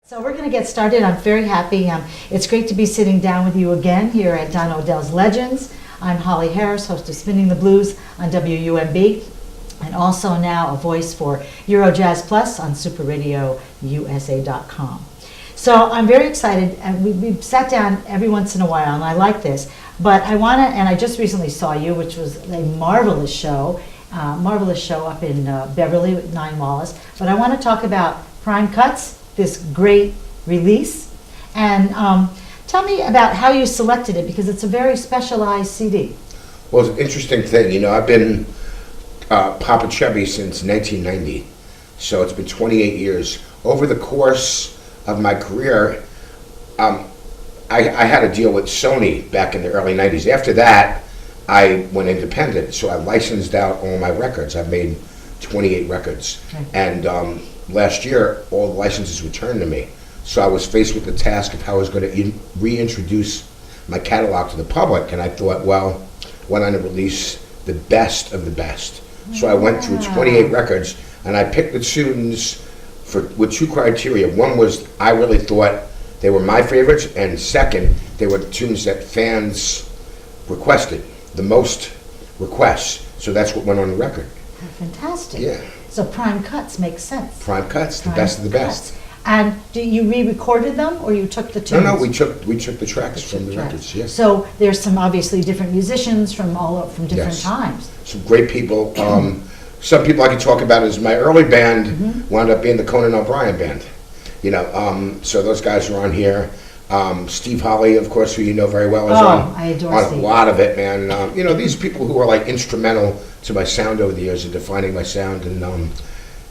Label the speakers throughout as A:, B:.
A: So we're going to get started. I'm very happy. It's great to be sitting down with you again here at Don Odells Legends. I'm Holly Harris, host of Spinning the Blues on WUMB, and also now a voice for Eurojazz Plus on superradiousa.com. So I'm very excited, and we've sat down every once in a while, and I like this. But I want to, and I just recently saw you, which was a marvelous show up in Beverly with 9 Wallace. But I want to talk about Prime Cuts, this great release, and tell me about how you selected it, because it's a very specialized CD.
B: Well, it's an interesting thing. You know, I've been Popa Chubby since 1990, so it's been 28 years. Over the course of my career, I had a deal with Sony back in the early 90s. After that, I went independent, so I licensed out all my records. I've made 28 records. Okay. And last year, all the licenses returned to me. So I was faced with the task of how I was going to reintroduce my catalog to the public, and I thought, well, why not release the best of the best? So I went through 28 records, and I picked the tunes with 2 criteria. One was I really thought they were my favorites, and second, they were tunes that fans requested, the most requests. So that's what went on the record.
A: Fantastic.
B: Yeah.
A: So Prime Cuts makes sense.
B: Prime Cuts, the best of the best.
A: And do you re-recorded them, or you took the tunes?
B: No, we took the tracks from the records. Yes.
A: So there's some obviously different musicians from different
B: Yes.
A: times.
B: Some great people. Some people I can talk about is my early band wound up being the Conan O'Brien band. You know, so those guys are on here. Steve Holly, of course, who you know very well, is on
A: Steve.
B: A lot of it, man. You know, these people who are like instrumental to my sound over the years and defining my sound, and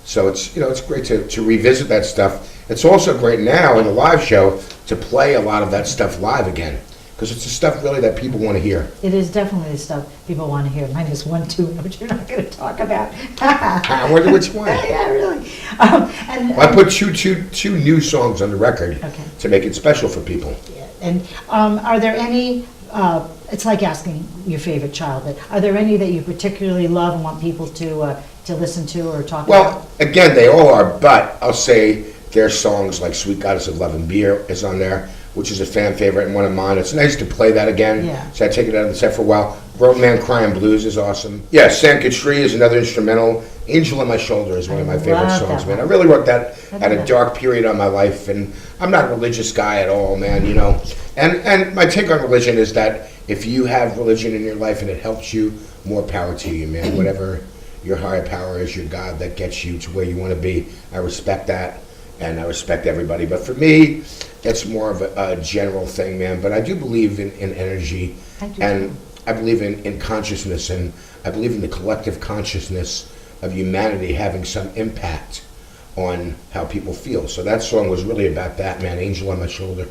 B: so it's, you know, it's great to revisit that stuff. It's also great now in the live show to play a lot of that stuff live again, because it's the stuff really that people want to hear.
A: It is definitely the stuff people want to hear. Mine is one tune, which you're not going to talk about.
B: I wonder which one.
A: Yeah, really.
B: I put two new songs on the record to make it special for people.
A: Yeah. And are there any, it's like asking your favorite child, but are there any that you particularly love and want people to listen to or talk about?
B: Well, again, they all are, but I'll say their songs like Sweet Goddess of Love and Beer is on there, which is a fan favorite and one of mine. It's nice to play that again.
A: Yeah.
B: So I take it out of the set for a while. Grown Man Crying Blues is awesome. Yeah, Sanka Tree is another instrumental. Angel on My Shoulder is one of my favorite songs, man. I really wrote that at a dark period of my life, and I'm not a religious guy at all, man, you know. And my take on religion is that if you have religion in your life and it helps you, more power to you, man. Whatever your higher power is, your God that gets you to where you want to be, I respect that. And I respect everybody. But for me, it's more of a general thing, man. But I do believe in energy. And I believe in consciousness. And I believe in the collective consciousness of humanity having some impact on how people feel. So that song was really about that, man. Angel on My Shoulder.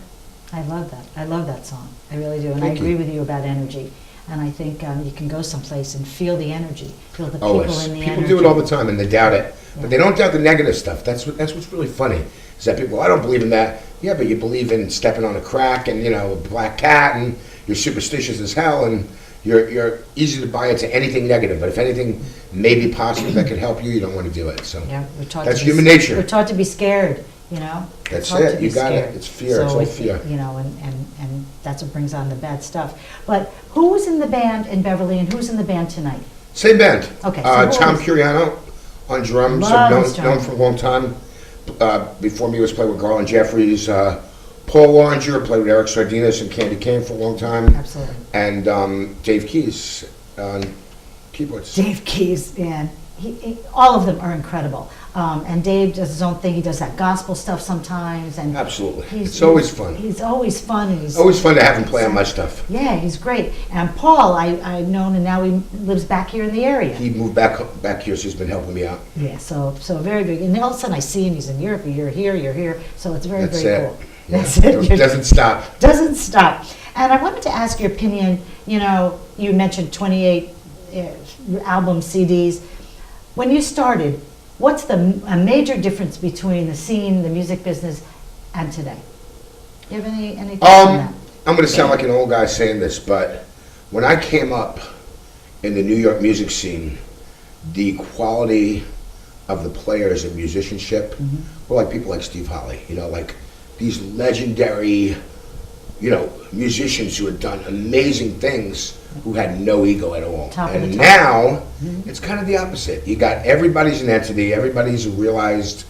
A: I love that. I love that song. I really do. And
B: Thank
A: I agree
B: you.
A: with you about energy. And I think you can go someplace and feel the energy, feel the people in the energy.
B: People do it all the time, and they doubt it. But they don't doubt the negative stuff. That's what's really funny. Is that people, I don't believe in that. Yeah, but you believe in stepping on a crack and, you know, a black cat, and you're superstitious as hell, and you're easy to buy into anything negative. But if anything may be positive that could help you, you don't want to do it. So
A: yeah,
B: that's human nature.
A: We're taught to be scared, you know.
B: That's it. You got it. It's fear. It's all fear.
A: You know, and that's what brings on the bad stuff. But who was in the band in Beverly, and who's in the band tonight?
B: Same band.
A: Okay.
B: Tom Curiano on drums. I've known for a long time. Before me was played with Garland Jeffries. Paul Oranger played with Eric Sardinas and Candy Cane for a long time.
A: Absolutely.
B: And Dave Keys on keyboards.
A: Dave Keys, man. All of them are incredible. And Dave does his own thing. He does that gospel stuff sometimes. And
B: absolutely. It's always fun.
A: He's always fun. And he's
B: always fun to have him play on my stuff.
A: Yeah, he's great. And Paul, I've known, and now he lives back here in the area.
B: He moved back here, so he's been helping me out.
A: Yeah, so very big. And all of a sudden I see him, he's in Europe, you're here. So it's very cool.
B: Yeah.
A: That's it.
B: It doesn't stop.
A: Doesn't stop. And I wanted to ask your opinion. You know, you mentioned 28 album CDs. When you started, what's a major difference between the scene, the music business, and today? Do you have any thoughts on that?
B: I'm going to sound like an old guy saying this, but when I came up in the New York music scene, the quality of the players and musicianship were like people like Steve Holly, you know, like these legendary, musicians who had done amazing things who had no ego at all.
A: Top of the
B: And
A: top.
B: now, it's kind of the opposite. You got everybody's an entity, everybody's a realized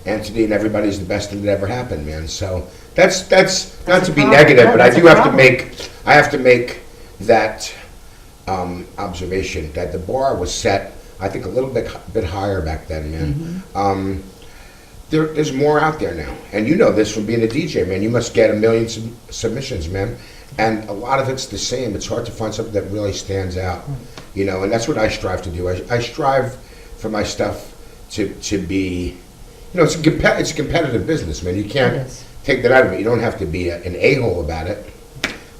B: entity, and everybody's the best thing that ever happened, man. So that's not
A: a
B: to be
A: problem.
B: negative,
A: No,
B: but I
A: that's a
B: do have to
A: problem.
B: make that observation that the bar was set, I think, a little bit higher back then, man. There's more out there now, and you know this from being a DJ, man. You must get a million submissions, man, and a lot of it's the same. It's hard to find something that really stands out, and that's what I strive to do. I strive for my stuff to be, it's a competitive business, man. You
A: It
B: can't
A: is.
B: take that out of it. You don't have to be an a-hole about it.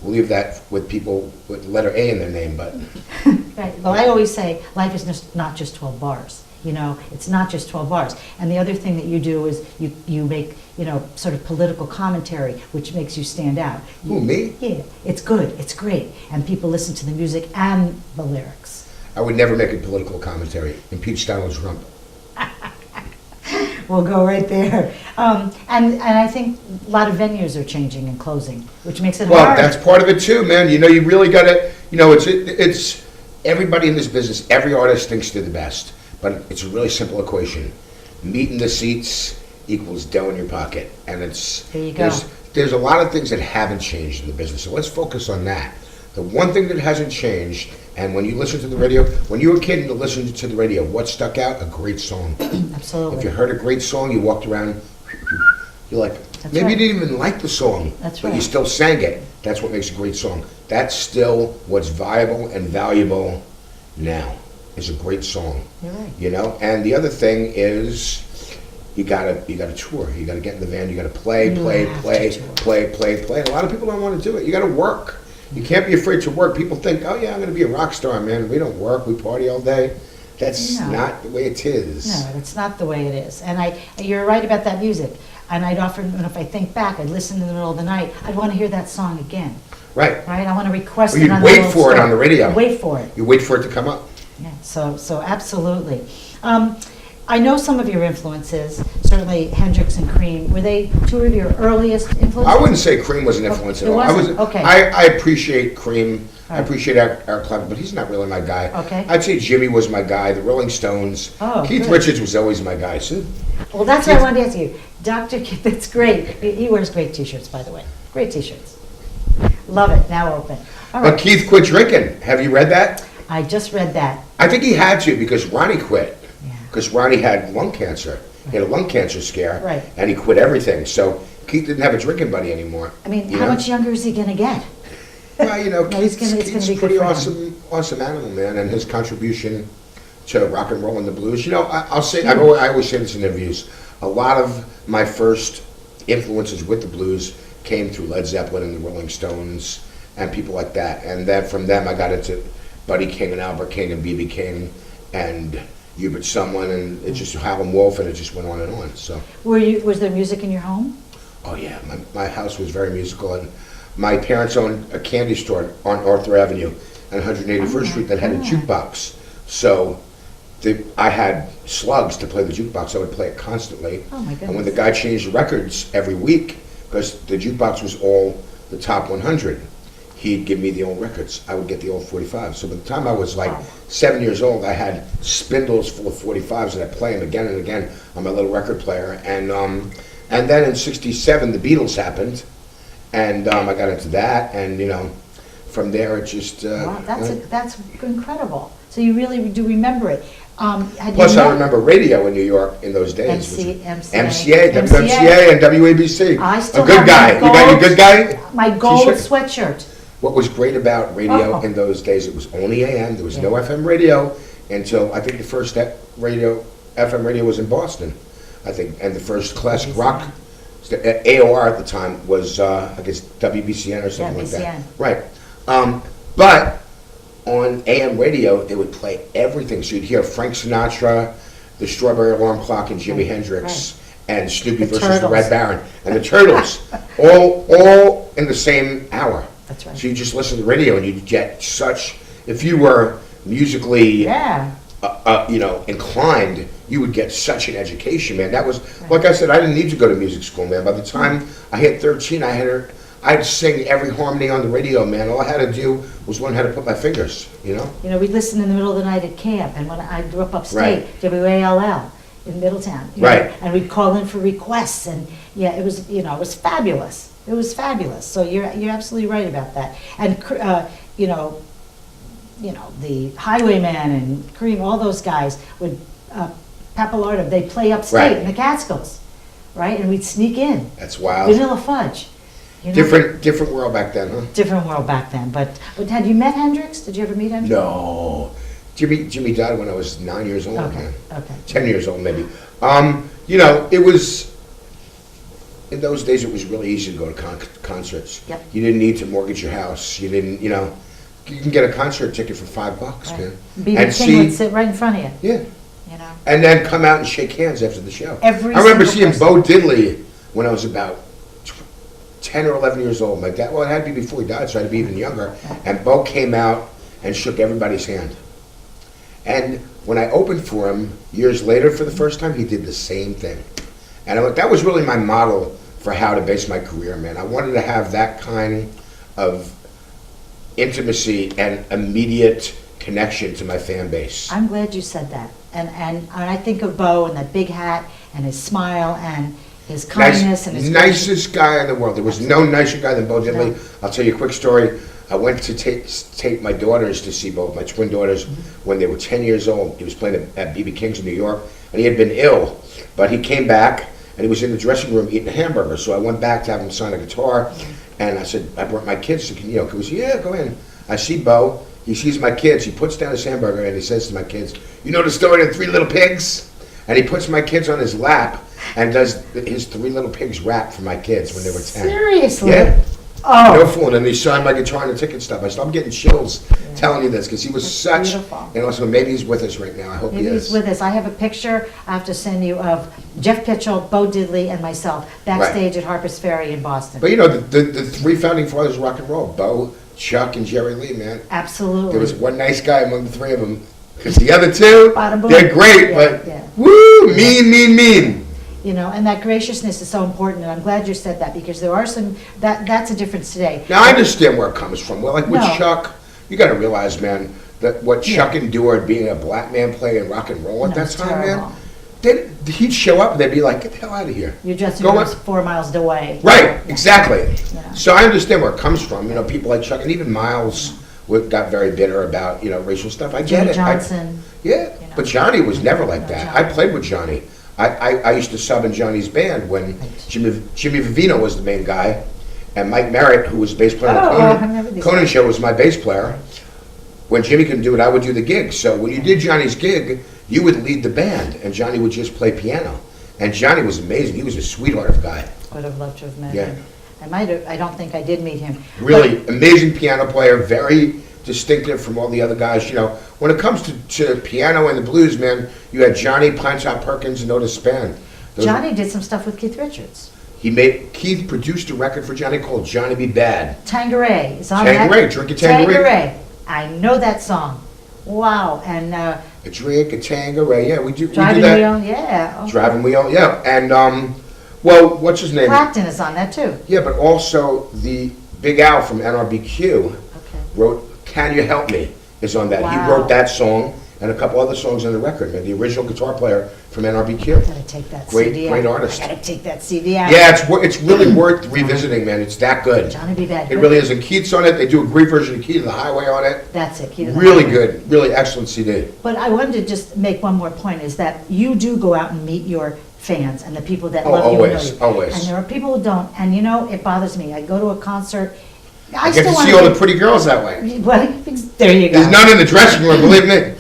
B: We'll leave that with people with the letter A in their name, but
A: Right. Well, I always say life is not just 12 bars. It's not just 12 bars. And the other thing that you do is you make, sort of political commentary, which makes you stand out.
B: who, me?
A: Yeah, it's good. It's great. And people listen to the music and the lyrics.
B: I would never make a political commentary. Impeach Donald Trump.
A: We'll go right there. And I think a lot of venues are changing and closing, which makes it
B: Well,
A: hard.
B: that's part of it too, man. You really got to, it's everybody in this business, every artist thinks they're the best, but it's a really simple equation. Meat in the seats equals dough in your pocket. And
A: There you go.
B: there's a lot of things that haven't changed in the business, so let's focus on that. The one thing that hasn't changed, and when you listen to the radio, when you were a kid and you listened to the radio, what stuck out? A great song.
A: Absolutely.
B: If you heard a great song, you walked around, you're like,
A: That's
B: maybe
A: right.
B: you didn't even like the song,
A: That's
B: but you
A: right.
B: still sang it. That's what makes a great song. That's still what's viable and valuable now, is a great song.
A: You're right.
B: And the other thing is, you gotta tour. You gotta get in the van. You gotta play.
A: You have to tour.
B: And a lot of people don't want to do it. You gotta work. You can't be afraid to work. People think, oh yeah, I'm gonna be a rock star, man. We don't work. We party all day. That's
A: No.
B: not the way it is.
A: No, that's not the way it is. And you're right about that music. And I'd often, if I think back, I'd listen in the middle of the night, I'd want to hear that song again,
B: Right.
A: right? I want to request
B: Or
A: it
B: you'd
A: on
B: wait
A: the little
B: for it
A: stove.
B: on the radio.
A: Wait for it.
B: You wait for it to come up.
A: Yeah, so absolutely. I know some of your influences, certainly Hendrix and Cream. Were they two of your earliest influences?
B: I wouldn't say Cream was an influence
A: It
B: at all.
A: wasn't? Okay.
B: I appreciate Cream. I
A: Right.
B: appreciate Eric Clapton, but he's not really my guy.
A: Okay.
B: I'd say Jimmy was my guy. The Rolling Stones.
A: Oh,
B: Keith
A: good.
B: Richards was always my guy. So,
A: Well, that's what I wanted to ask you. Dr. Keith, that's great. He wears great T-shirts, by the way. Great T-shirts. Love it. Now open. All
B: but
A: right.
B: Keith quit drinking. Have you read that?
A: I just read that.
B: I think he had to because Ronnie quit.
A: Yeah.
B: Because Ronnie had lung cancer. He had a lung cancer scare.
A: Right.
B: And he quit everything. So Keith didn't have a drinking buddy anymore.
A: I mean,
B: You
A: how
B: know?
A: much younger is he going to get?
B: Well,
A: No, it's
B: Keith's
A: gonna
B: Keith's
A: be good
B: pretty
A: for him.
B: awesome animal, man, and his contribution to rock and roll and the blues. I always say this in interviews. A lot of my first influences with the blues came through Led Zeppelin and the Rolling Stones and people like that. And then from them, I got into Buddy King and Albert King and B.B. King and Hubert Sumlin, and it just Howlin' Wolf, and it just went on and on. So,
A: Was there music in your home?
B: oh yeah, my house was very musical, and my parents owned a candy store on Arthur Avenue on 181st Street that had a jukebox. So I had slugs to play the jukebox. I would play it constantly.
A: Oh, my
B: And when the
A: goodness.
B: guy changed the records every week, because the jukebox was all the top 100, he'd give me the old records. I would get the old 45s. So by the time I was like 7 years old, I had spindles full of 45s, and I'd play them again and again on my little record player. And then in '67, the Beatles happened. And I got into that, and from there it just.
A: Wow, that's incredible. So you really do remember it.
B: Plus, I remember radio in New York in those days.
A: MCA.
B: WMCA, and WABC.
A: I still
B: a good
A: have
B: guy.
A: my
B: You got your good guy?
A: My gold
B: T-shirt?
A: sweatshirt.
B: What was great about radio
A: Oh.
B: in those days? It was only AM. There was no
A: Yeah.
B: FM radio until I think the first FM radio was in Boston. I think, and the first classic rock. AOR at the time was, I guess, WBCN or something like that.
A: BCN.
B: Right. But on AM radio, they would play everything. So you'd hear Frank Sinatra, the Strawberry Alarm Clock, and Jimi
A: Right,
B: Hendrix, and Snoopy
A: The
B: versus
A: Turtles.
B: the Red Baron, and the Turtles, all in the same hour.
A: That's right.
B: So you just listen to the radio, and you'd get such. If you were musically,
A: Yeah.
B: inclined, you would get such an education, man. That was, like I said, I didn't need to go to music school, man. By the time I hit 13, I'd sing every harmony on the radio, man. All I had to do was learn how to put my fingers, you know?
A: You know, we'd listen in the middle of the night at camp, and when I grew up upstate,
B: Right.
A: WALL in Middletown. You
B: Right.
A: know, and we'd call in for requests, and yeah, it was, you know, it was fabulous. It was fabulous. So you're absolutely right about that. And you know, the Highwayman and Kareem, all those guys would Pappalardo, they'd play upstate
B: Right.
A: in the Catskills, right? And we'd sneak in.
B: That's wild.
A: Vanilla Fudge. You know?
B: Different world back then, huh?
A: Different world back then. But had you met Hendrix? Did you ever meet Hendrix?
B: No. Jimmy died when I was 9 years old,
A: Okay,
B: man.
A: okay.
B: 10 years old, maybe. You know, it was, in those days, it was really easy to go to concerts.
A: Yep.
B: You didn't need to mortgage your house. You didn't, you know, you can get a concert ticket for $5,
A: Right.
B: man.
A: B.B. King would sit right in front of you.
B: Yeah.
A: You know?
B: And then come out and shake hands after the show.
A: Every
B: I remember
A: single
B: seeing
A: person.
B: Bo Diddley when I was about 10 or 11 years old. My dad, well, it had to be before he died, so I had to be even younger. And Bo came out and shook everybody's hand. And when I opened for him years later for the first time, he did the same thing. And that was really my model for how to base my career, man. I wanted to have that kind of intimacy and immediate connection to my fan base.
A: I'm glad you said that. And I think of Bo and that big hat and his smile and his kindness and his
B: nicest guy in the world. There was no nicer guy than Bo Diddley.
A: No.
B: I'll tell you a quick story. I went to take my daughters to see both my twin daughters when they were 10 years old. He was playing at B.B. King's in New York, and he had been ill, but he came back and he was in the dressing room eating a hamburger. So I went back to have him sign a guitar, and I said, I brought my kids. So can we say, yeah, go in. I see Bo. He sees my kids. He puts down his hamburger and he says to my kids, you know the story of the Three Little Pigs? And he puts my kids on his lap and does his Three Little Pigs rap for my kids when they were 10.
A: Seriously?
B: Yeah.
A: Oh.
B: No fooling. And he signed my guitar and the ticket stub. I'm getting chills telling you this because he was
A: That's
B: such.
A: beautiful.
B: And also, maybe he's with us right now. I hope
A: Maybe
B: he
A: he's
B: is.
A: with us. I have a picture I have to send you of Jeff Pitchell, Bo Diddley, and myself backstage at Harper's Ferry in Boston.
B: But you know, the three founding fathers of rock and roll, Bo, Chuck, and Jerry Lee, man.
A: Absolutely.
B: There was one nice guy among the three of them. Because the other two,
A: Bada boom.
B: they're great,
A: Yeah,
B: but
A: yeah.
B: woo, mean.
A: You know, and that graciousness is so important, and I'm glad you said that because there are some, that's a difference today.
B: Now, I understand where it comes from. Well, like with
A: No.
B: Chuck, you got to realize, man, that what Chuck
A: Yeah.
B: endured being a black man playing rock and roll at
A: No,
B: that
A: it's
B: time,
A: terrible.
B: man, he'd show up and they'd be like, get the hell out of here.
A: Your dressing
B: Go
A: room's
B: on.
A: 4 miles away.
B: Right,
A: Yeah.
B: exactly.
A: Yeah.
B: So I understand where it comes from. You know, people like Chuck and even Miles got very bitter about, you know, racial stuff. I get
A: Jimmy
B: it.
A: Johnson.
B: Yeah,
A: You know.
B: but Johnny was never like
A: No,
B: that.
A: Johnny.
B: I played with Johnny. I used to sub in Johnny's band when Jimmy Vivino was the main guy, and Mike Merritt, who was the bass player
A: Oh, I
B: on
A: remember
B: the
A: these
B: Conan
A: guys.
B: show, was my bass player. When Jimmy couldn't do it, I would do the gig. So when you did Johnny's gig, you would lead the band, and Johnny would just play piano. And Johnny was amazing. He was a sweetheart of a guy.
A: Would have loved to have met
B: Yeah.
A: him. I don't think I did meet him.
B: Really amazing piano player, very distinctive from all the other guys. You know, when it comes to piano and the blues, man, you had Johnny, Pine Top Perkins, and Otis Spann. Those-
A: Johnny did some stuff with Keith Richards.
B: Keith produced a record for Johnny called Johnny Be Bad.
A: Tangeray is on that.
B: Tangeray, drink a Tangeray.
A: Tangeray. I know that song. Wow. And
B: A drink, a Tangeray, yeah, we do
A: Driving
B: that.
A: Wheel, yeah. Okay.
B: Driving Wheel, yeah. And, well, what's his name?
A: Clapton is on that too.
B: Yeah, but also the Big Al from NRBQ
A: Okay.
B: wrote Can You Help Me is on that. He
A: Wow.
B: wrote that song and a couple other songs on the record, man. The original guitar player from NRBQ.
A: Gotta take that
B: Great-
A: CD out.
B: great artist.
A: I gotta take that CD out.
B: Yeah, it's really worth revisiting, man. It's that good.
A: Johnny B. Bad.
B: It really is. And Keith's on it. They do a great version of Key to the Highway on it.
A: That's it. Keith
B: Really good. Really excellent CD.
A: But I wanted to just make one more point, is that you do go out and meet your fans and the people that
B: Oh,
A: love you and know
B: always,
A: you.
B: always.
A: And there are people who don't, and you know, it bothers me. I go to a concert,
B: I get to
A: wanna
B: see all
A: be-
B: the pretty girls that way.
A: Well, there you go.
B: There's none in the dressing room, believe me.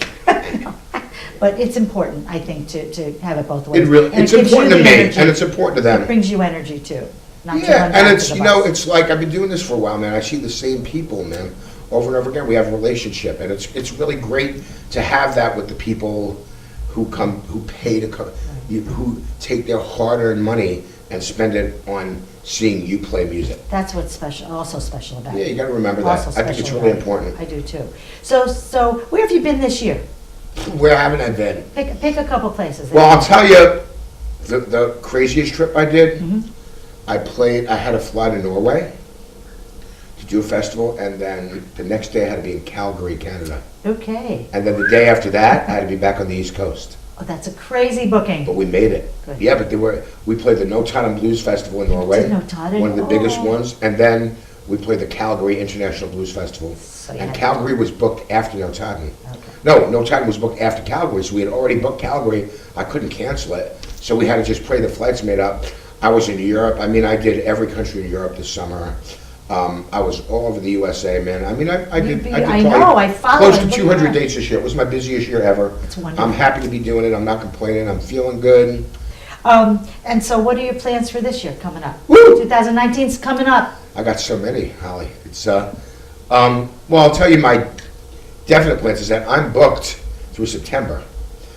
A: But it's important, I think, to have it both ways.
B: It really,
A: And
B: it's
A: it gives you
B: important to
A: the
B: me,
A: energy.
B: and it's important to
A: It
B: them.
A: brings you energy too, not to
B: Yeah,
A: run
B: and
A: back
B: it's,
A: to the
B: you know,
A: bus.
B: it's like, I've been doing this for a while, man. I see the same people, man, over and over again. We have a relationship, and it's really great to have that with the people who come, who pay to come, who take their hard-earned money and spend it on seeing you play music.
A: That's what's special, also special about it.
B: Yeah, you gotta remember that.
A: Also
B: I think it's
A: special
B: really
A: about it.
B: important.
A: I do too. So where have you been this year?
B: Where haven't I been?
A: Pick a couple places.
B: Well, I'll tell you the craziest trip I did. I had to fly to Norway to do a festival, and then the next day I had to be in Calgary, Canada.
A: Okay.
B: And then the day after that, I had to be back on the East Coast.
A: Oh, that's a crazy booking.
B: But we made it.
A: Good.
B: Yeah, but we played the Notodden Blues Festival in Norway,
A: Notodden?
B: one of the biggest
A: Oh.
B: ones, and then we played the Calgary International Blues Festival.
A: So you
B: And
A: had to-
B: Calgary was booked after Notodden.
A: Okay.
B: No, Notodden was booked after Calgary, so we had already booked Calgary. I couldn't cancel it, so we had to just pray the flights made up. I was in Europe. I mean, I did every country in Europe this summer. I was all over the USA, man. I mean, I did
A: I
B: probably
A: know, I followed
B: close
A: it.
B: to 200 dates this year. It was my busiest year ever.
A: It's wonderful.
B: I'm happy to be doing it. I'm not complaining. I'm feeling good.
A: And so what are your plans for this year coming up?
B: Woo!
A: 2019's coming up.
B: I got so many, Holly. It's well, I'll tell you my definite plans is that I'm booked through September.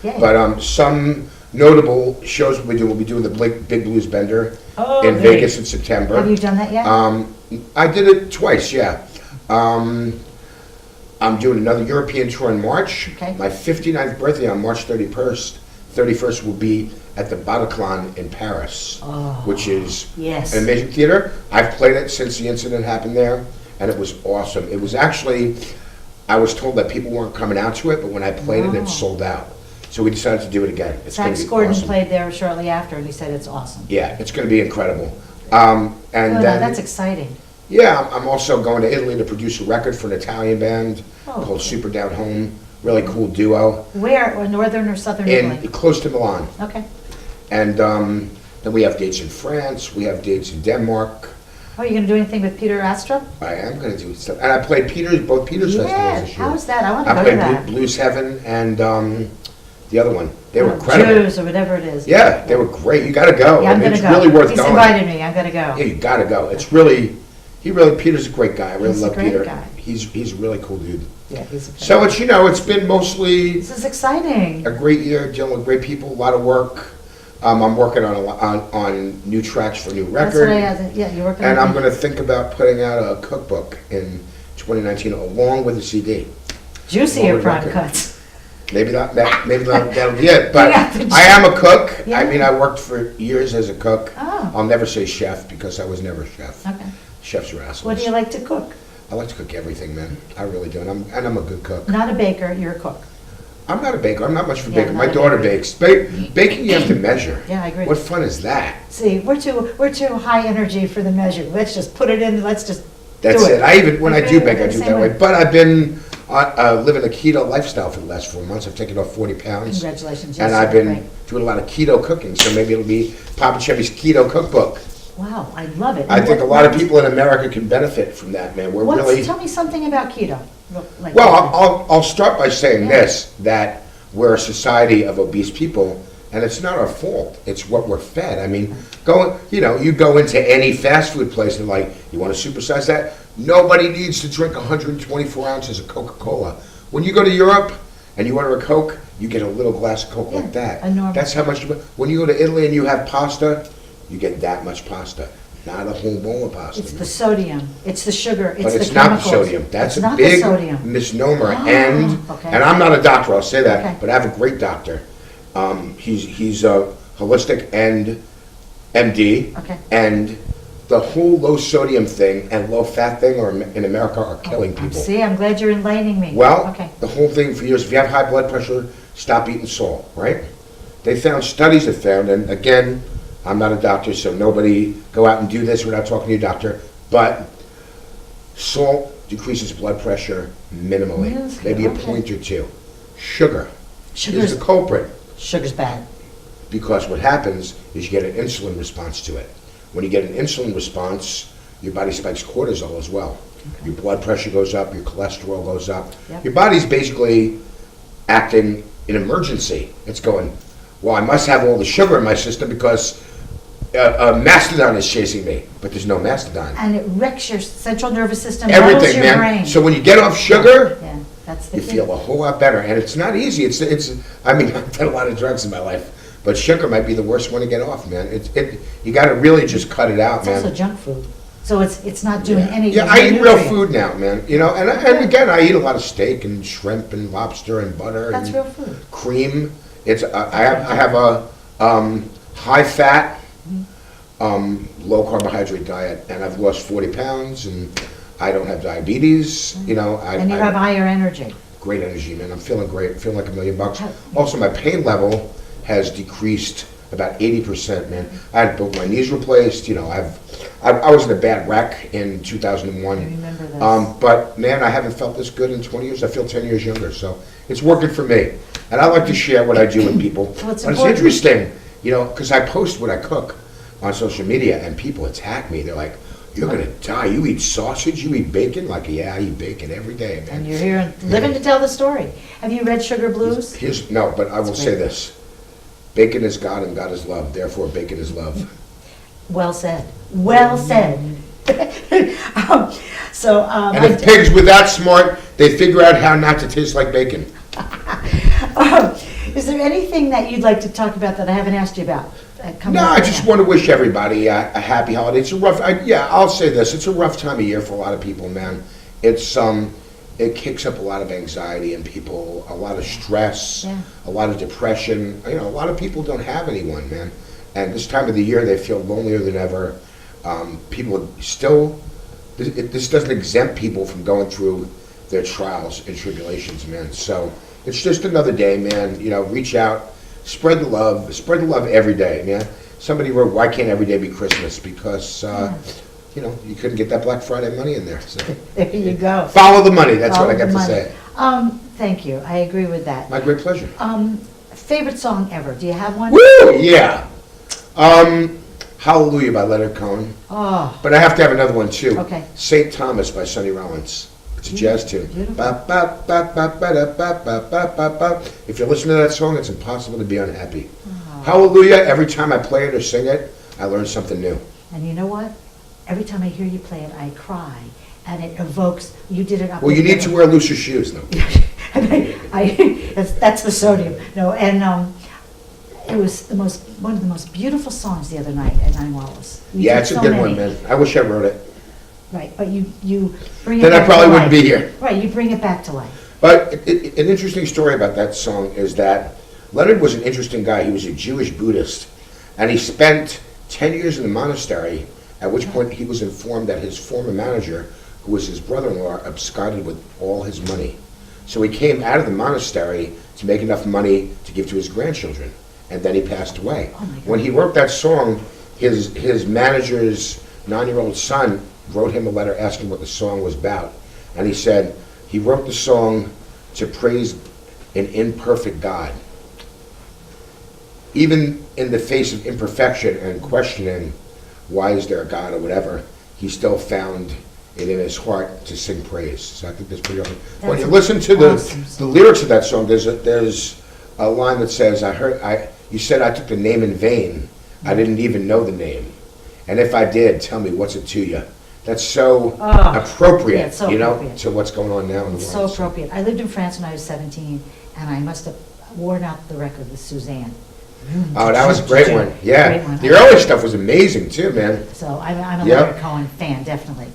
A: Yay.
B: But some notable shows we'll be doing the Big Blues Bender
A: Oh,
B: in
A: great.
B: Vegas in September.
A: Have you done that yet?
B: I did it twice, yeah. I'm doing another European tour in March.
A: Okay.
B: My 59th birthday on March 31st will be at the Bataclan in Paris, which is
A: Yes.
B: an amazing theater. I've played it since the incident happened there, and it was awesome. It was actually, I was told that people weren't coming out to it, but when I played it,
A: Wow.
B: it sold out. So we decided to do it again. It's going
A: Sax
B: to be
A: Gordon
B: awesome.
A: played there shortly after, and he said it's awesome.
B: Yeah, it's going to be incredible. And
A: Oh,
B: then,
A: that's exciting.
B: yeah, I'm also going to Italy to produce a record for an Italian band
A: Oh,
B: called
A: cool.
B: Super Down Home. Really cool duo
A: Where, or northern or southern
B: in
A: Italy?
B: close to Milan.
A: Okay.
B: And then we have dates in France. We have dates in Denmark.
A: Oh, you gonna do anything with Peter Astra?
B: I am going to do stuff, and I played both Peter's
A: Yeah,
B: festivals this year.
A: how's that? I wanna
B: I
A: go to
B: played
A: that.
B: Blues Heaven and the other one. They were incredible.
A: Jews or whatever it is.
B: Yeah, they were great. You got to go.
A: Yeah, I'm gonna
B: It's
A: go.
B: really worth
A: He's
B: going.
A: invited me, I'm gonna go.
B: Yeah, you got to go. Peter's a great guy. I really
A: He's a
B: love
A: great
B: Peter.
A: guy.
B: He's a really cool dude.
A: Yeah, he's a
B: So it's been mostly
A: This is exciting.
B: a great year dealing with great people, a lot of work. I'm working on new tracks for a new
A: That's
B: record.
A: what I asked, yeah, you're working on.
B: And I'm going to think about putting out a cookbook in 2019 along with a CD.
A: Juicier
B: Forward
A: prime
B: record.
A: cuts.
B: Maybe that'll be it. But
A: Yeah, the
B: I am a cook.
A: Yeah.
B: I mean, I worked for years as a cook.
A: Oh.
B: I'll never say chef because I was never a chef.
A: Okay.
B: Chefs are assholes.
A: What do you like to cook?
B: I like to cook everything, man. I really do. And I'm a good cook.
A: Not a baker, you're a cook.
B: I'm not a baker. I'm not much for
A: Yeah,
B: baking.
A: not
B: My
A: a
B: daughter
A: baker.
B: bakes. Baking, you have to measure.
A: Yeah, I agree.
B: What fun is that?
A: See, we're too high energy for the measure. Let's just put it in, let's just
B: That's
A: do
B: it. When I do bake, I do
A: Same
B: it that way.
A: way.
B: But I've been living a keto lifestyle for the last 4 months. I've taken off 40 pounds.
A: Congratulations.
B: And
A: yes,
B: I've been
A: great.
B: doing a lot of keto cooking. So maybe it'll be Popa Chubby's keto cookbook.
A: Wow, I love it.
B: I think a lot of people in America can benefit from that, man. We're really...
A: Tell me something about keto.
B: Well, I'll start by saying
A: Yeah.
B: this, that we're a society of obese people, and it's not our fault. It's what we're fed. I mean, you go into any fast food place and like, you want to supersize that? Nobody needs to drink 124 ounces of Coca-Cola. When you go to Europe and you order a Coke, you get a little glass of Coke
A: Yeah,
B: like that.
A: a normal
B: That's how much. When you go to Italy and you have pasta, you get that much pasta, not a whole bowl of pasta.
A: It's the sodium, it's the sugar, it's
B: But
A: the
B: it's not the
A: chemicals.
B: sodium. That's
A: It's
B: a
A: not the
B: big
A: sodium.
B: misnomer.
A: Oh, okay.
B: And I'm not a doctor, I'll say that,
A: Okay.
B: but I have a great doctor. He's a holistic and MD.
A: Okay.
B: And the whole low sodium thing and low fat thing in America are killing people.
A: See, I'm glad you're enlightening me.
B: Well,
A: Okay.
B: the whole thing for years, if you have high blood pressure, stop eating salt, right? Studies have found, and again, I'm not a doctor, so nobody go out and do this without talking to your doctor, but salt decreases blood pressure minimally,
A: Yes,
B: maybe a
A: okay.
B: point or two. Sugar is
A: Sugar's,
B: the culprit,
A: sugar's bad.
B: because what happens is you get an insulin response to it. When you get an insulin response, your body spikes cortisol as well. Your blood pressure goes up, your cholesterol goes up.
A: Yep.
B: Your body's basically acting in emergency. It's going, well, I must have all the sugar in my system because a mastodon is chasing me, but there's no mastodon.
A: And it wrecks your central nervous system, muddles
B: Everything,
A: your
B: man.
A: brain.
B: So when you get off sugar,
A: Yeah, that's the
B: you
A: key.
B: feel a whole lot better, and it's not easy. I mean, I've done a lot of drugs in my life, but sugar might be the worst one to get off, man. You got to really just cut it out,
A: It's
B: man.
A: also junk food. So it's not doing any.
B: Yeah,
A: there's
B: I
A: no
B: eat real
A: nutrient.
B: food now, man. You know, and again, I eat a lot of steak and shrimp and lobster and butter
A: That's
B: and
A: real food.
B: cream. It's I have a high fat, low carbohydrate diet, and I've lost 40 pounds, and I don't have diabetes. You know,
A: And you have higher energy.
B: great energy, man. I'm feeling great. Feeling like $1,000,000. Also, my pain level has decreased about 80%, man. I had both my knees replaced. You know, I was in a bad wreck in 2001.
A: I remember this.
B: But man, I haven't felt this good in 20 years. I feel 10 years younger, so it's working for me. And I like to share what I do with people.
A: Well, it's
B: But it's
A: important.
B: interesting, you know, because I post what I cook on social media, and people attack me. They're like, "You're gonna die. You eat sausage? You eat bacon?" Like, yeah, I eat bacon every day, man.
A: And you're here living to tell the story. Have you read Sugar Blues?
B: No, but I will
A: That's
B: say
A: great.
B: this: bacon is God, and God is love. Therefore, bacon is love.
A: Well said. Well said.
B: And if pigs were that smart, they'd figure out how not to taste like bacon.
A: Is there anything that you'd like to talk about that I haven't asked you about?
B: No, I just want to wish everybody a happy holiday. It's a rough, I'll say this: it's a rough time of year for a lot of people, man. It kicks up a lot of anxiety in people, a lot of stress,
A: Yeah.
B: a lot of depression. You know, a lot of people don't have anyone, man. And this time of the year, they feel lonelier than ever. People still, this doesn't exempt people from going through their trials and tribulations, man. So it's just another day, man. You know, reach out, spread the love every day, man. Somebody wrote, "Why can't every day be Christmas?" Because you know, you couldn't get that Black Friday money in there. So
A: There you go.
B: follow the money. That's
A: Follow
B: what I got
A: the
B: to
A: money.
B: say.
A: Thank you. I agree with that.
B: My great pleasure.
A: Favorite song ever? Do you have one?
B: Woo! Yeah. Hallelujah by Leonard Cohen.
A: Oh,
B: But I have to have another one too.
A: Okay.
B: St. Thomas by Sonny Rollins. It's a jazz tune.
A: Beautiful.
B: Ba, ba, ba, ba, ba, da, ba, ba, ba, ba, ba. If you listen to that song, it's impossible to be unhappy. Hallelujah. Every time I play it or sing it, I learn something new.
A: and you know what? Every time I hear you play it, I cry, and it evokes. You did it up.
B: Well, you need to wear looser shoes, though.
A: And that's the sodium. No, and it was one of the most beautiful songs the other night at Nine Wallace. You
B: Yeah,
A: did
B: it's a
A: so
B: good
A: many.
B: one, man. I wish I wrote it.
A: Right, but you bring it
B: Then I
A: back
B: probably
A: to
B: wouldn't
A: life.
B: be here.
A: Right, you bring it back to life.
B: But an interesting story about that song is that Leonard was an interesting guy. He was a Jewish Buddhist, and he spent 10 years in the monastery, at which point he was informed that his former manager, who was his brother-in-law, absconded with all his money. So he came out of the monastery to make enough money to give to his grandchildren, and then he passed away.
A: Oh my God.
B: When he wrote that song, his manager's 9-year-old son wrote him a letter asking what the song was about, and he said he wrote the song to praise an imperfect God. Even in the face of imperfection and questioning why is there a God or whatever, he still found it in his heart to sing praise. So I think that's pretty awesome. When
A: That's
B: you listen to
A: awesome.
B: the lyrics of that song, there's a line that says, you said I took the name in vain. I didn't even know the name. And if I did, tell me, what's it to you? That's so appropriate,
A: yeah, it's so
B: you know,
A: appropriate.
B: to what's going on now in the
A: It's so
B: world.
A: appropriate. I lived in France when I was 17, and I must have worn out the record with Suzanne.
B: Oh, that was a great one. Yeah.
A: Great one.
B: The early stuff was amazing too, man.
A: So I'm a
B: Yep.
A: Leonard Cohen fan, definitely.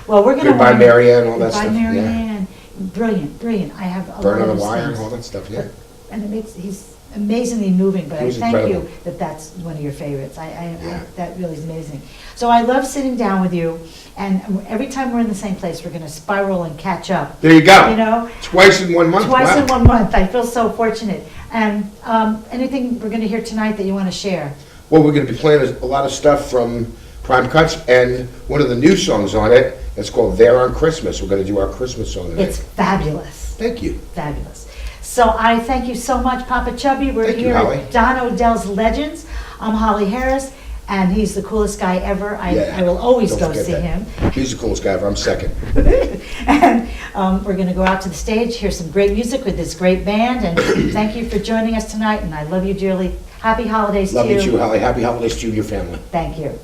A: Well, we're going to...
B: Goodbye, Marianne, all that
A: Goodbye,
B: stuff. Yeah.
A: Marianne. Brilliant, brilliant. I have a
B: Burn
A: lot
B: on
A: of
B: the
A: those
B: Wire and
A: things.
B: all that stuff, yeah.
A: And he's amazingly moving, but
B: He
A: I
B: was
A: thank
B: incredible.
A: you that that's one of your favorites.
B: Yeah.
A: That really is amazing. So I love sitting down with you, and every time we're in the same place, we're going to spiral and catch up.
B: There you go.
A: You know?
B: Twice in 1 month.
A: Twice
B: Wow.
A: in 1 month. I feel so fortunate. And anything we're going to hear tonight that you want to share?
B: Well, we're going to be playing a lot of stuff from Prime Cuts, and one of the new songs on it, it's called There on Christmas. We're going to do our Christmas song tonight.
A: It's fabulous.
B: Thank you.
A: Fabulous. So I thank you so much, Popa Chubby. We're
B: Thank you,
A: here
B: Holly.
A: at Don Odells Legends. I'm Holly Harris, and he's the coolest guy ever. I will always
B: Don't
A: go
B: forget
A: see
B: that.
A: him.
B: He's the coolest guy ever. I'm second.
A: And we're going to go out to the stage, hear some great music with this great band, and thank you for joining us tonight, and I love you dearly. Happy holidays
B: Love
A: to
B: you too, Holly. Happy holidays to you and your family.
A: Thank you.